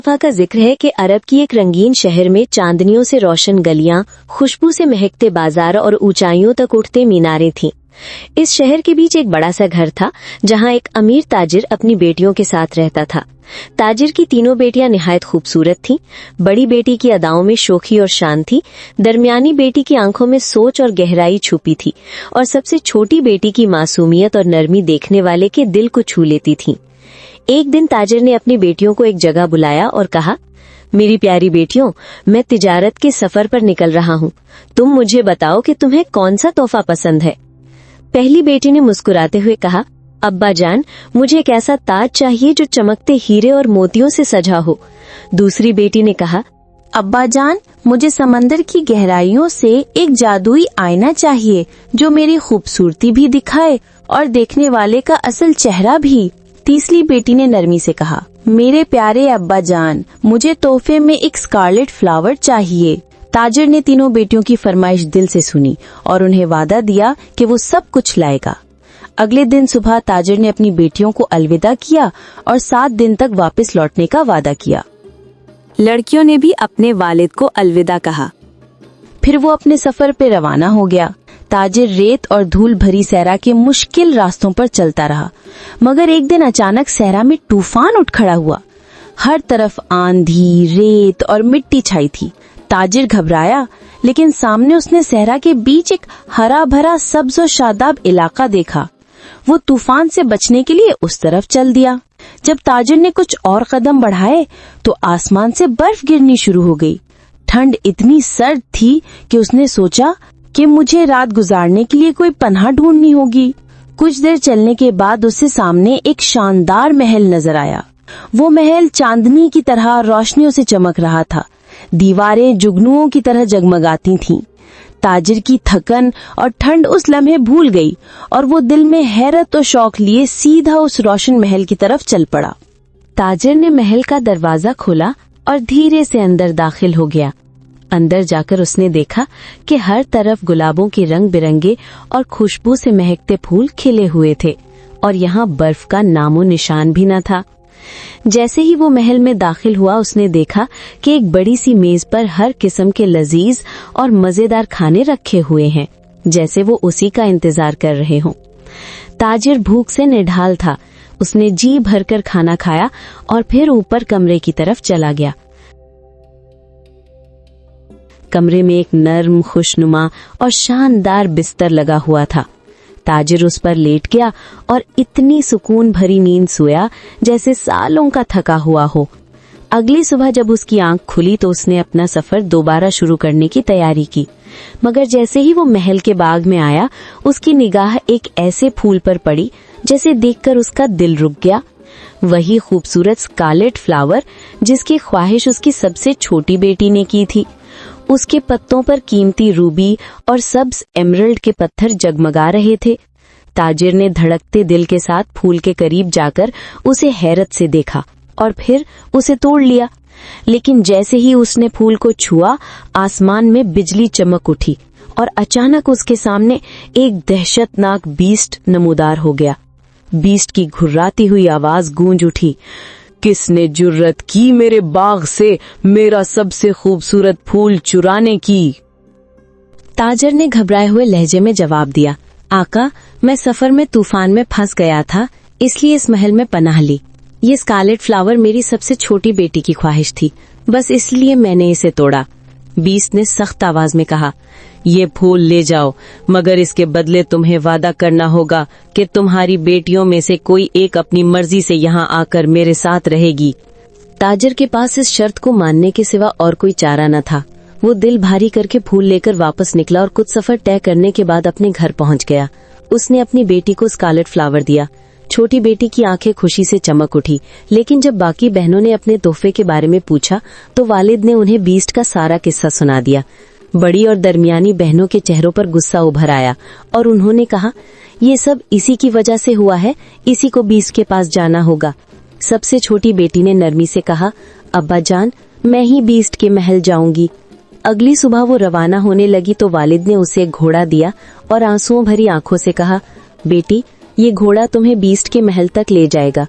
दफा का जिक्र है कि अरब की एक रंगीन शहर में चांदनियों से रोशन गलियां, खुशबू से महकते बाजार और ऊंचाइयों तक उठते मीनारें थीं। इस शहर के बीच एक बड़ा सा घर था जहां एक अमीर ताजिर अपनी बेटियों के साथ रहता था। ताजिर की तीनों बेटियां निहायत खूबसूरत थीं। बड़ी बेटी की अदाओं में शोखी और शान थी, दरमियानी बेटी की आंखों में सोच और गहराई छुपी थी और सबसे छोटी बेटी की मासूमियत और नरमी देखने वाले के दिल को छू लेती थी। एक दिन ताजिर ने अपनी बेटियों को एक जगह बुलाया और कहा, मेरी प्यारी बेटियों, मैं तिजारत के सफर पर निकल रहा हूँ। तुम मुझे बताओ कि तुम्हें कौन सा तोहफा पसंद है। पहली बेटी ने मुस्कुराते हुए कहा, अब्बा जान, मुझे एक ऐसा ताज चाहिए जो चमकते हीरे और मोतियों से सजा हो। दूसरी बेटी ने कहा, अब्बा जान, मुझे समंदर की गहराइयों से एक जादुई आईना चाहिए जो मेरी खूबसूरती भी दिखाए और देखने वाले का असल चेहरा भी। तीसरी बेटी ने नरमी से कहा, मेरे प्यारे अब्बा जान, मुझे तोहफे में एक स्कारलेट फ्लावर चाहिए। ताजिर ने तीनों बेटियों की फरमाइश दिल से सुनी और उन्हें वादा दिया कि वो सब कुछ लाएगा। अगले दिन सुबह ताजिर ने अपनी बेटियों को अलविदा किया और 7 दिन तक वापस लौटने का वादा किया। लड़कियों ने भी अपने वालिद को अलविदा कहा। फिर वो अपने सफर पे रवाना हो गया। ताजिर रेत और धूल भरी सहरा के मुश्किल रास्तों पर चलता रहा, मगर एक दिन अचानक सहरा में तूफान उठ खड़ा हुआ। हर तरफ आंधी, रेत और मिट्टी छाई थी। ताजिर घबराया, लेकिन सामने उसने सहरा के बीच एक हरा भरा सब्ज और शादाब इलाका देखा। वो तूफान से बचने के लिए उस तरफ चल दिया। जब ताजिर ने कुछ और कदम बढ़ाए तो आसमान से बर्फ गिरनी शुरू हो गई। ठंड इतनी सर्द थी कि उसने सोचा कि मुझे रात गुजारने के लिए कोई पनाह ढूंढनी होगी। कुछ देर चलने के बाद उससे सामने एक शानदार महल नजर आया। वो महल चांदनी की तरह रोशनियों से चमक रहा था। दीवारें जुगनुओं की तरह जगमगाती थीं। ताजिर की थकन और ठंड उस लम्हे भूल गई और वो दिल में हैरत और शौक लिए सीधा उस रोशन महल की तरफ चल पड़ा। ताजिर ने महल का दरवाजा खोला और धीरे से अंदर दाखिल हो गया। अंदर जाकर उसने देखा कि हर तरफ गुलाबों के रंग बिरंगे और खुशबू से महकते फूल खिले हुए थे और यहाँ बर्फ का नामो निशान भी न था। जैसे ही वो महल में दाखिल हुआ, उसने देखा कि एक बड़ी सी मेज पर हर किस्म के लजीज और मजेदार खाने रखे हुए हैं, जैसे वो उसी का इंतजार कर रहे हों। ताजिर भूख से निढाल था। उसने जी भरकर खाना खाया और फिर ऊपर कमरे की तरफ चला गया। कमरे में एक नर्म, खुशनुमा और शानदार बिस्तर लगा हुआ था। ताजिर उस पर लेट गया और इतनी सुकून भरी नींद सोया जैसे सालों का थका हुआ हो। अगली सुबह जब उसकी आंख खुली तो उसने अपना सफर दोबारा शुरू करने की तैयारी की, मगर जैसे ही वो महल के बाग में आया, उसकी निगाह एक ऐसे फूल पर पड़ी जैसे देखकर उसका दिल रुक गया। वही खूबसूरत स्कारलेट फ्लावर जिसकी ख्वाहिश उसकी सबसे छोटी बेटी ने की थी। उसके पत्तों पर कीमती रूबी और सब्ज एमरल्ड के पत्थर जगमगा रहे थे। ताजिर ने धड़कते दिल के साथ फूल के करीब जाकर उसे हैरत से देखा और फिर उसे तोड़ लिया। लेकिन जैसे ही उसने फूल को छुआ, आसमान में बिजली चमक उठी और अचानक उसके सामने एक दहशतनाक बीस्ट नमूदार हो गया। बीस्ट की घुर्राती हुई आवाज गूंज उठी, किसने जुर्रत की मेरे बाग से मेरा सबसे खूबसूरत फूल चुराने की? ताजिर ने घबराए हुए लहजे में जवाब दिया, आका, मैं सफर में तूफान में फंस गया था, इसलिए इस महल में पनाह ली। ये स्कारलेट फ्लावर मेरी सबसे छोटी बेटी की ख्वाहिश थी, बस इसलिए मैंने इसे तोड़ा। बीस्ट ने सख्त आवाज में कहा, ये फूल ले जाओ, मगर इसके बदले तुम्हें वादा करना होगा कि तुम्हारी बेटियों में से कोई एक अपनी मर्जी से यहाँ आकर मेरे साथ रहेगी। ताजिर के पास इस शर्त को मानने के सिवा और कोई चारा न था। वो दिल भारी करके फूल लेकर वापस निकला और कुछ सफर तय करने के बाद अपने घर पहुँच गया। उसने अपनी बेटी को स्कारलेट फ्लावर दिया। छोटी बेटी की आंखें खुशी से चमक उठी, लेकिन जब बाकी बहनों ने अपने तोहफे के बारे में पूछा तो वालिद ने उन्हें बीस्ट का सारा किस्सा सुना दिया। बड़ी और दरमियानी बहनों के चेहरों पर गुस्सा उभर आया और उन्होंने कहा, ये सब इसी की वजह से हुआ है, इसी को बीस्ट के पास जाना होगा। सबसे छोटी बेटी ने नरमी से कहा, अब्बा जान, मैं ही बीस्ट के महल जाऊंगी। अगली सुबह वो रवाना होने लगी तो वालिद ने उसे एक घोड़ा दिया और आंसुओं भरी आंखों से कहा, बेटी, ये घोड़ा तुम्हें बीस्ट के महल तक ले जाएगा।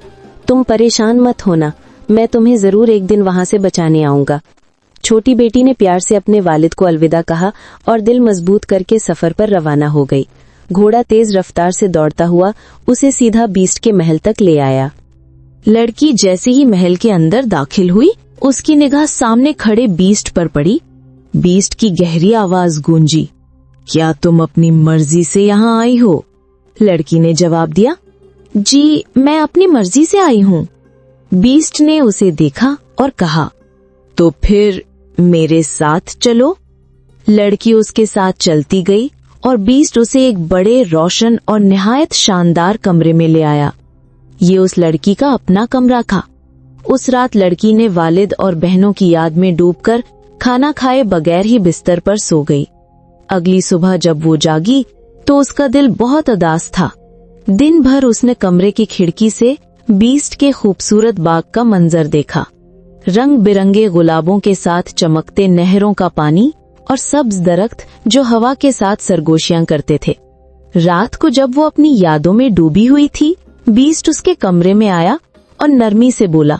तुम परेशान मत होना, मैं तुम्हें जरूर एक दिन वहां से बचाने आऊंगा। छोटी बेटी ने प्यार से अपने वालिद को अलविदा कहा और दिल मजबूत करके सफर पर रवाना हो गई। घोड़ा तेज रफ्तार से दौड़ता हुआ उसे सीधा बीस्ट के महल तक ले आया। लड़की जैसे ही महल के अंदर दाखिल हुई, उसकी निगाह सामने खड़े बीस्ट पर पड़ी। बीस्ट की गहरी आवाज गूंजी, क्या तुम अपनी मर्जी से यहाँ आई हो? लड़की ने जवाब दिया, जी मैं अपनी मर्जी से आई हूँ। बीस्ट ने उसे देखा और कहा, तो फिर मेरे साथ चलो। लड़की उसके साथ चलती गई और बीस्ट उसे एक बड़े रोशन और निहायत शानदार कमरे में ले आया। ये उस लड़की का अपना कमरा था। उस रात लड़की ने वालिद और बहनों की याद में डूबकर खाना खाए बगैर ही बिस्तर पर सो गई। अगली सुबह जब वो जागी तो उसका दिल बहुत उदास था। दिन भर उसने कमरे की खिड़की से बीस्ट के खूबसूरत बाग का मंजर देखा। रंग बिरंगे गुलाबों के साथ चमकते नहरों का पानी और सब्ज दरख्त जो हवा के साथ सरगोशियां करते थे। रात को जब वो अपनी यादों में डूबी हुई थी, बीस्ट उसके कमरे में आया और नरमी से बोला,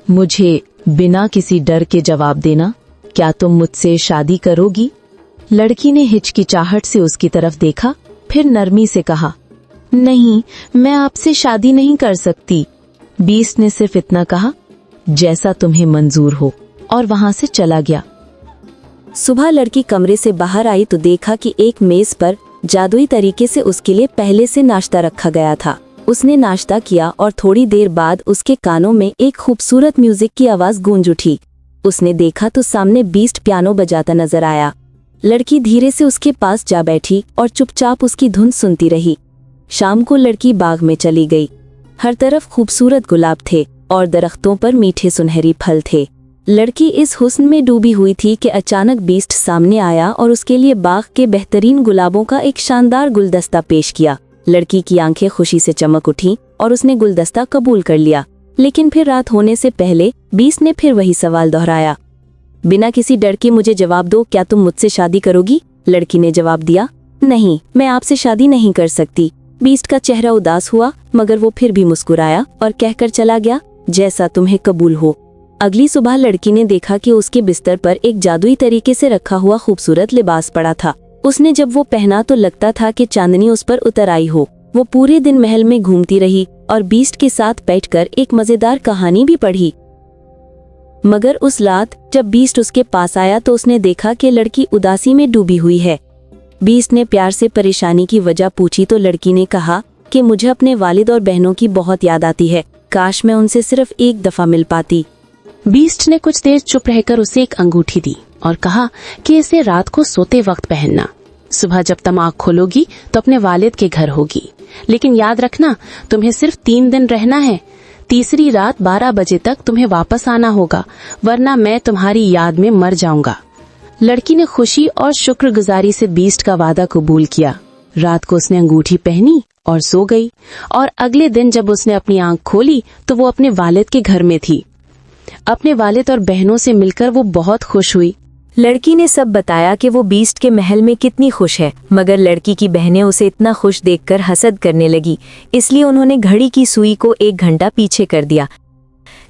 मुझे बिना किसी डर के जवाब देना, क्या तुम मुझसे शादी करोगी? लड़की ने हिचकिचाहट से उसकी तरफ देखा, फिर नरमी से कहा, नहीं, मैं आपसे शादी नहीं कर सकती। बीस्ट ने सिर्फ इतना कहा, जैसा तुम्हें मंजूर हो, और वहां से चला गया। सुबह लड़की कमरे से बाहर आई तो देखा कि एक मेज पर जादुई तरीके से उसके लिए पहले से नाश्ता रखा गया था। उसने नाश्ता किया और थोड़ी देर बाद उसके कानों में एक खूबसूरत म्यूजिक की आवाज गूंज उठी। उसने देखा तो सामने बीस्ट पियानो बजाता नजर आया। लड़की धीरे से उसके पास जा बैठी और चुपचाप उसकी धुन सुनती रही। शाम को लड़की बाग में चली गई। हर तरफ खूबसूरत गुलाब थे और दरख्तों पर मीठे सुनहरी फल थे। लड़की इस हुस्न में डूबी हुई थी कि अचानक बीस्ट सामने आया और उसके लिए बाग के बेहतरीन गुलाबों का एक शानदार गुलदस्ता पेश किया। लड़की की आंखें खुशी से चमक उठीं और उसने गुलदस्ता कबूल कर लिया। लेकिन फिर रात होने से पहले बीस्ट ने फिर वही सवाल दोहराया, बिना किसी डर के मुझे जवाब दो, क्या तुम मुझसे शादी करोगी? लड़की ने जवाब दिया, नहीं, मैं आपसे शादी नहीं कर सकती। बीस्ट का चेहरा उदास हुआ, मगर वो फिर भी मुस्कुराया और कहकर चला गया, जैसा तुम्हें कबूल हो। अगली सुबह लड़की ने देखा कि उसके बिस्तर पर एक जादुई तरीके से रखा हुआ खूबसूरत लिबास पड़ा था। उसने जब वो पहना तो लगता था कि चांदनी उस पर उतर आई हो। वो पूरे दिन महल में घूमती रही और बीस्ट के साथ बैठकर एक मजेदार कहानी भी पढ़ी। मगर उस रात जब बीस्ट उसके पास आया तो उसने देखा कि लड़की उदासी में डूबी हुई है। बीस्ट ने प्यार से परेशानी की वजह पूछी तो लड़की ने कहा कि मुझे अपने वालिद और बहनों की बहुत याद आती है, काश मैं उनसे सिर्फ एक दफा मिल पाती। बीस्ट ने कुछ देर चुप रहकर उसे एक अंगूठी दी और कहा कि इसे रात को सोते वक्त पहनना। सुबह जब तुम आँख खोलोगी तो अपने वालिद के घर होगी, लेकिन याद रखना तुम्हें सिर्फ 3 दिन रहना है। तीसरी रात 12 बजे तक तुम्हें वापस आना होगा, वरना मैं तुम्हारी याद में मर जाऊंगा। लड़की ने खुशी और शुक्रगुजारी से बीस्ट का वादा कबूल किया। रात को उसने अंगूठी पहनी और सो गई, और अगले दिन जब उसने अपनी आँख खोली तो वो अपने वालिद के घर में थी। अपने वालिद और बहनों से मिलकर वो बहुत खुश हुई। लड़की ने सब बताया कि वो बीस्ट के महल में कितनी खुश है, मगर लड़की की बहनें उसे इतना खुश देखकर हसद करने लगी, इसलिए उन्होंने घड़ी की सुई को 1 घंटा पीछे कर दिया।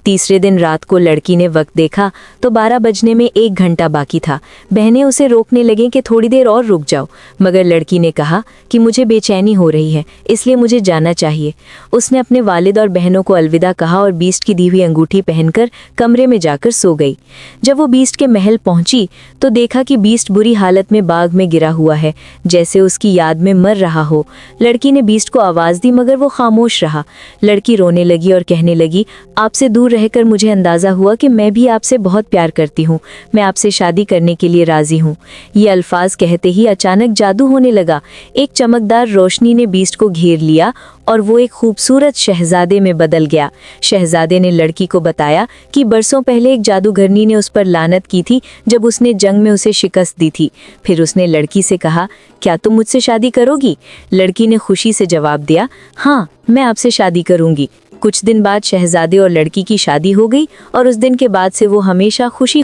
तीसरे दिन रात को लड़की ने वक्त देखा तो 12 बजने में 1 घंटा बाकी था। बहनें उसे रोकने लगीं कि थोड़ी देर और रुक जाओ, मगर लड़की ने कहा कि मुझे बेचैनी हो रही है, इसलिए मुझे जाना चाहिए। उसने अपने वालिद और बहनों को अलविदा कहा और बीस्ट की दी हुई अंगूठी पहनकर कमरे में जाकर सो गई। जब वो बीस्ट के महल पहुंची तो देखा कि बीस्ट बुरी हालत में बाग में गिरा हुआ है, जैसे उसकी याद में मर रहा हो। लड़की ने बीस्ट को आवाज दी, मगर वो खामोश रहा। लड़की रोने लगी और कहने लगी, आपसे दूर रहकर मुझे अंदाजा हुआ कि मैं भी आपसे बहुत प्यार करती हूँ, मैं आपसे शादी करने के लिए राजी हूँ। ये अल्फाज कहते ही अचानक जादू होने लगा। एक चमकदार रोशनी ने बीस्ट को घेर लिया और वो एक खूबसूरत शहजादे में बदल गया। शहजादे ने लड़की को बताया कि बरसों पहले एक जादूगरनी ने उस पर लानत की थी जब उसने जंग में उसे शिकस्त दी थी। फिर उसने लड़की से कहा, क्या तुम मुझसे शादी करोगी? लड़की ने खुशी से जवाब दिया, हाँ, मैं आपसे शादी करूंगी। कुछ दिन बाद शहजादे और लड़की की शादी हो गई और उस दिन के बाद से वो हमेशा खुशी